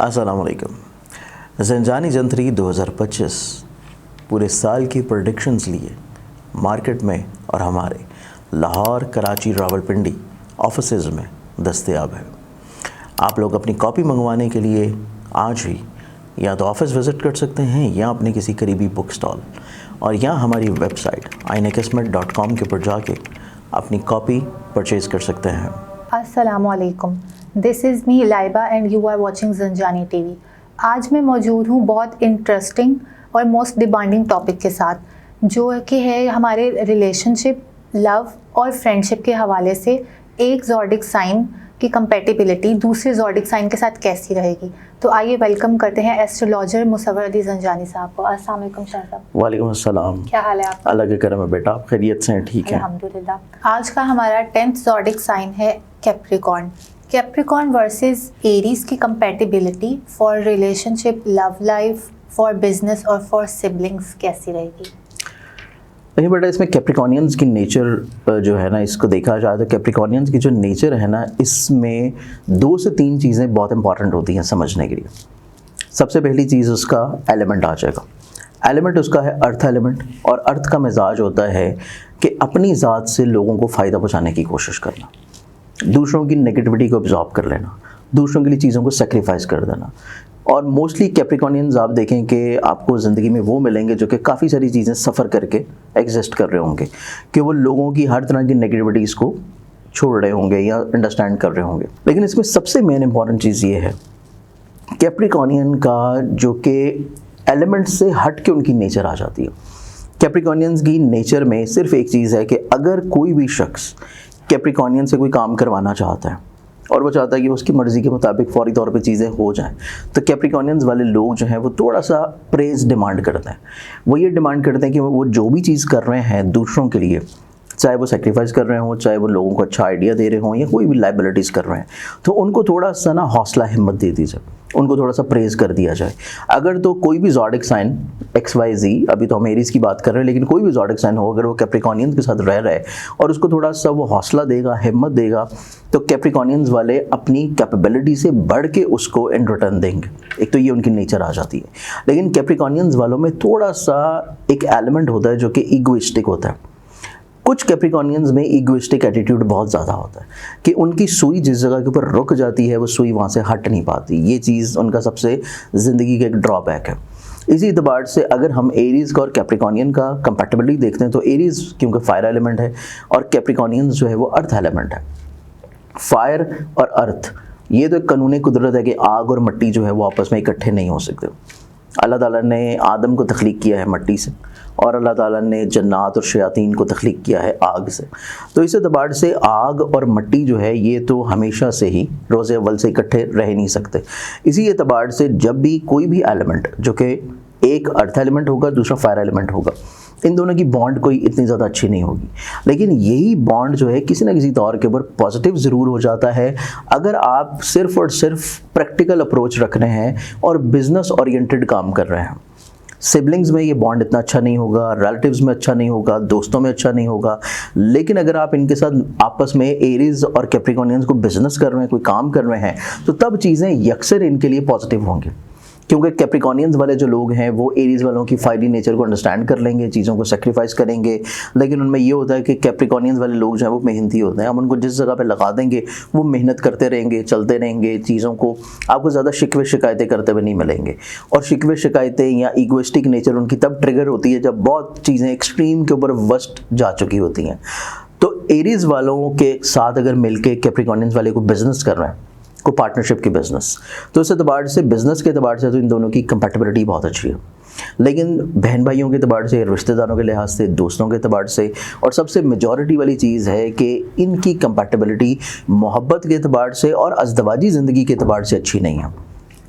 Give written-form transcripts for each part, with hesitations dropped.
अस्सलामुअलैकुम। ज़ंजानी जंतरी 2025 पूरे साल की प्रेडिक्शंस लिए मार्केट में और हमारे लाहौर, कराची, रावलपिंडी ऑफिसेज़ में दस्तयाब है। आप लोग अपनी कॉपी मंगवाने के लिए आज ही या तो ऑफ़िस विज़िट कर सकते हैं या अपने किसी करीबी बुक स्टॉल और या हमारी वेबसाइट ainakismat.com के ऊपर जाके अपनी कॉपी परचेज़ कर सकते हैं। अस्सलामुअलैकुम, this is me Laiba and you are watching Zanjani TV. आज मैं मौजूद हूँ बहुत इंटरेस्टिंग और मोस्ट डिमांडिंग टॉपिक के साथ, जो कि है हमारे रिलेशनशिप, लव और फ्रेंडशिप के हवाले से एक ज़ोडिक साइन की कंपैटिबिलिटी दूसरे ज़ोडिक साइन के साथ कैसी रहेगी। तो आइए वेलकम करते हैं एस्ट्रोलॉजर मुसव्वर अली ज़ंजानी साहब को। अस्सलाम वालेकुम शाह साहब। वालेकुम अस्सलाम। क्या हाल है आपका? अल्लाह के करम है बेटा, आप खैरियत से हैं? ठीक है अल्हम्दुलिल्लाह। आज का हमारा 10th ज़ोडिक साइन है कैप्रिकॉर्न। कैप्रिकॉर्न वर्सेस एरीज की compatibility for relationship, love life, for business और फॉर सिबलिंग्स कैसी रहेगी? देखिए बेटा, इसमें कैप्रिकॉनियंस की नेचर जो है ना, इसको देखा जाए तो कैप्रिकॉनियंस की जो नेचर है ना, इसमें 2 से 3 चीज़ें बहुत इंपॉर्टेंट होती हैं समझने के लिए। सबसे पहली चीज़ उसका एलिमेंट आ जाएगा। एलिमेंट उसका है अर्थ एलिमेंट, और अर्थ का मिजाज होता है कि अपनी ज़ात से लोगों को फ़ायदा पहुँचाने की कोशिश करना, दूसरों की नेगेटिविटी को एब्जॉर्ब कर लेना, दूसरों के लिए चीज़ों को सेक्रीफाइस कर देना। और मोस्टली कैप्रिकॉनियंस आप देखें कि आपको ज़िंदगी में वो मिलेंगे जो कि काफ़ी सारी चीज़ें सफ़र करके एग्जिस्ट कर रहे होंगे, कि वो लोगों की हर तरह की नेगेटिविटीज़ को छोड़ रहे होंगे या अंडरस्टैंड कर रहे होंगे। लेकिन इसमें सबसे मेन इंपॉर्टेंट चीज़ ये है, कैप्रिकॉनियन का जो कि एलिमेंट से हट के उनकी नेचर आ जाती है। कैप्रिकॉनियंस की नेचर में सिर्फ एक चीज़ है कि अगर कोई भी शख्स कैप्रिकॉनियन से कोई काम करवाना चाहता है और वो चाहता है कि उसकी मर्ज़ी के मुताबिक फौरी तौर पे चीज़ें हो जाएं, तो कैप्रिकॉनियंस वाले लोग जो हैं वो थोड़ा सा प्रेज़ डिमांड करते हैं। वो ये डिमांड करते हैं कि वो जो भी चीज़ कर रहे हैं दूसरों के लिए, चाहे वो सेक्रीफाइस कर रहे हों, चाहे वो लोगों को अच्छा आइडिया दे रहे हों या कोई भी लाइबिलिटीज़ कर रहे हैं, तो उनको थोड़ा सा ना हौसला हिम्मत दे दी जाए, उनको थोड़ा सा प्रेज़ कर दिया जाए। अगर तो कोई भी ज़ोडिक साइन XYZ, अभी तो हम एरीज़ की बात कर रहे हैं, लेकिन कोई भी ज़ोडिक साइन हो, अगर वो कैप्रिकॉनियंस के साथ रह रहा है और उसको थोड़ा सा वो हौसला देगा, हिम्मत देगा, तो कैप्रिकॉनियंस वाले अपनी कैपेबिलिटी से बढ़ के उसको इन रिटर्न देंगे। एक तो ये उनकी नेचर आ जाती है। लेकिन कैप्रिकॉनियंस वालों में थोड़ा सा एक एलिमेंट होता है जो कि ईगोइस्टिक होता है। कुछ कैप्रिकॉनियंस में ईगोइस्टिक एटीट्यूड बहुत ज़्यादा होता है कि उनकी सुई जिस जगह के ऊपर रुक जाती है वो सुई वहाँ से हट नहीं पाती। ये चीज़ उनका सबसे ज़िंदगी का एक ड्रॉबैक है। इसी एतबार से अगर हम एरीज़ का और कैप्रिकॉनियन का कंपैटिबिलिटी देखते हैं, तो एरीज़ क्योंकि फायर एलिमेंट है और कैप्रिकॉनियंस जो है वो अर्थ एलिमेंट है। फायर और अर्थ, ये तो एक कानूनी कुदरत है कि आग और मिट्टी जो है वो आपस में इकट्ठे नहीं हो सकते। अल्लाह ताला ने आदम को तख्लीक किया है मिट्टी से, और अल्लाह ताला ने जन्नात और शयातीन को तख्लीक किया है आग से। तो इस एतबार से आग और मिट्टी जो है ये तो हमेशा से ही रोज़े अव्वल से इकट्ठे रह नहीं सकते। इसी एतबार से जब भी कोई भी एलिमेंट, जो कि एक अर्थ एलिमेंट होगा, दूसरा फायर एलिमेंट होगा, इन दोनों की बॉन्ड कोई इतनी ज़्यादा अच्छी नहीं होगी। लेकिन यही बॉन्ड जो है किसी ना किसी तौर के ऊपर पॉजिटिव ज़रूर हो जाता है अगर आप सिर्फ़ और सिर्फ प्रैक्टिकल अप्रोच रख रहे हैं और बिज़नेस ओरिएंटेड काम कर रहे हैं। सिबलिंग्स में ये बॉन्ड इतना अच्छा नहीं होगा, रिलेटिव्स में अच्छा नहीं होगा, दोस्तों में अच्छा नहीं होगा। लेकिन अगर आप इनके साथ आपस में एरीज़ और कैप्रिकॉनियंस को बिज़नेस कर रहे हैं, कोई काम कर रहे हैं, तो तब चीज़ें यकसर इनके लिए पॉजिटिव होंगी, क्योंकि कैप्रिकॉनियंस वाले जो लोग हैं वो एरीज़ वालों की फायरी नेचर को अंडरस्टैंड कर लेंगे, चीज़ों को सेक्रीफाइस करेंगे। लेकिन उनमें ये होता है कि कैप्रिकॉनियंस वाले लोग जो हैं वो मेहनती होते हैं। हम उनको जिस जगह पे लगा देंगे वो मेहनत करते रहेंगे, चलते रहेंगे, चीज़ों को आपको ज़्यादा शिकवे शिकायतें करते हुए नहीं मिलेंगे। और शिकवे शिकायतें या ईगोइस्टिक नेचर उनकी तब ट्रिगर होती है जब बहुत चीज़ें एक्सट्रीम के ऊपर वर्स्ट जा चुकी होती हैं। तो एरीज़ वालों के साथ अगर मिल के कैप्रिकॉनियंस वाले को बिज़नेस कर रहे हैं, को पार्टनरशिप की बिज़नेस, तो इस एतबार से बिज़नेस के एतबार से तो इन दोनों की कंपैटिबिलिटी बहुत अच्छी है। लेकिन बहन भाइयों के एतबार से, रिश्तेदारों के लिहाज से, दोस्तों के एतबार से, और सबसे मेजॉरिटी वाली चीज़ है कि इनकी कंपैटिबिलिटी मोहब्बत के एतबार से और अज़दवाजी ज़िंदगी के एतबार से अच्छी नहीं है,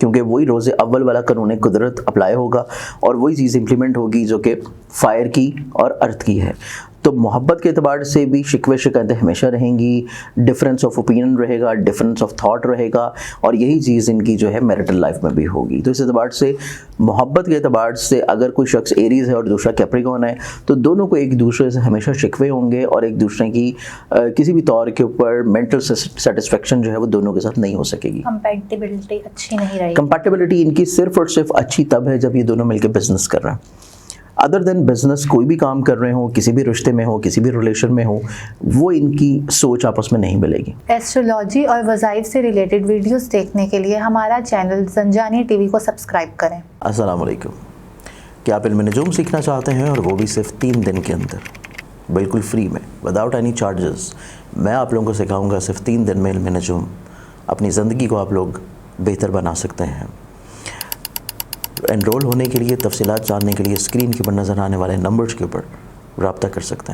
क्योंकि वही रोज़े अव्वल वाला कानून कुदरत अप्लाई होगा और वही चीज़ इंप्लीमेंट होगी जो कि फायर की और अर्थ की है। तो मोहब्बत के अतबार से भी शिकवे शिकायतें हमेशा रहेंगी, डिफरेंस ऑफ ओपिनियन रहेगा, डिफरेंस ऑफ थॉट रहेगा, और यही चीज़ इनकी जो है मैरिटल लाइफ में भी होगी। तो इस अतबार से मोहब्बत के अतबार से अगर कोई शख्स एरीज़ है और दूसरा कैप्रिकॉर्न है तो दोनों को एक दूसरे से हमेशा शिकवे होंगे और एक दूसरे की किसी भी तौर के ऊपर मेंटल सेटिस्फेक्शन जो है वो दोनों के साथ नहीं हो सकेगी। कंपैटिबिलिटी अच्छी नहीं रहेगी। कंपैटिबिलिटी इनकी सिर्फ और सिर्फ अच्छी तब है जब ये दोनों मिलकर बिजनेस कर रहे हैं। अदर देन बिजनेस, कोई भी काम कर रहे हो, किसी भी रिश्ते में हो, किसी भी रिलेशन में हो, वो इनकी सोच आपस में नहीं मिलेगी। एस्ट्रोलॉजी और वज़ाइफ से रिलेटेड वीडियोस देखने के लिए हमारा चैनल ज़ंजानी टीवी को सब्सक्राइब करें। अस्सलाम वालेकुम। क्या आप इल्म नजूम सीखना चाहते हैं और वो भी सिर्फ 3 दिन के अंदर, बिल्कुल फ्री में, विदाउट एनी चार्जेस? मैं आप लोगों को सिखाऊंगा सिर्फ 3 दिन में इल्म नजूम। अपनी ज़िंदगी को आप लोग बेहतर बना सकते हैं। एनरोल होने के लिए, तफसीलात जानने के लिए स्क्रीन के ऊपर नज़र आने वाले नंबर्स के ऊपर रब्ता कर सकते हैं।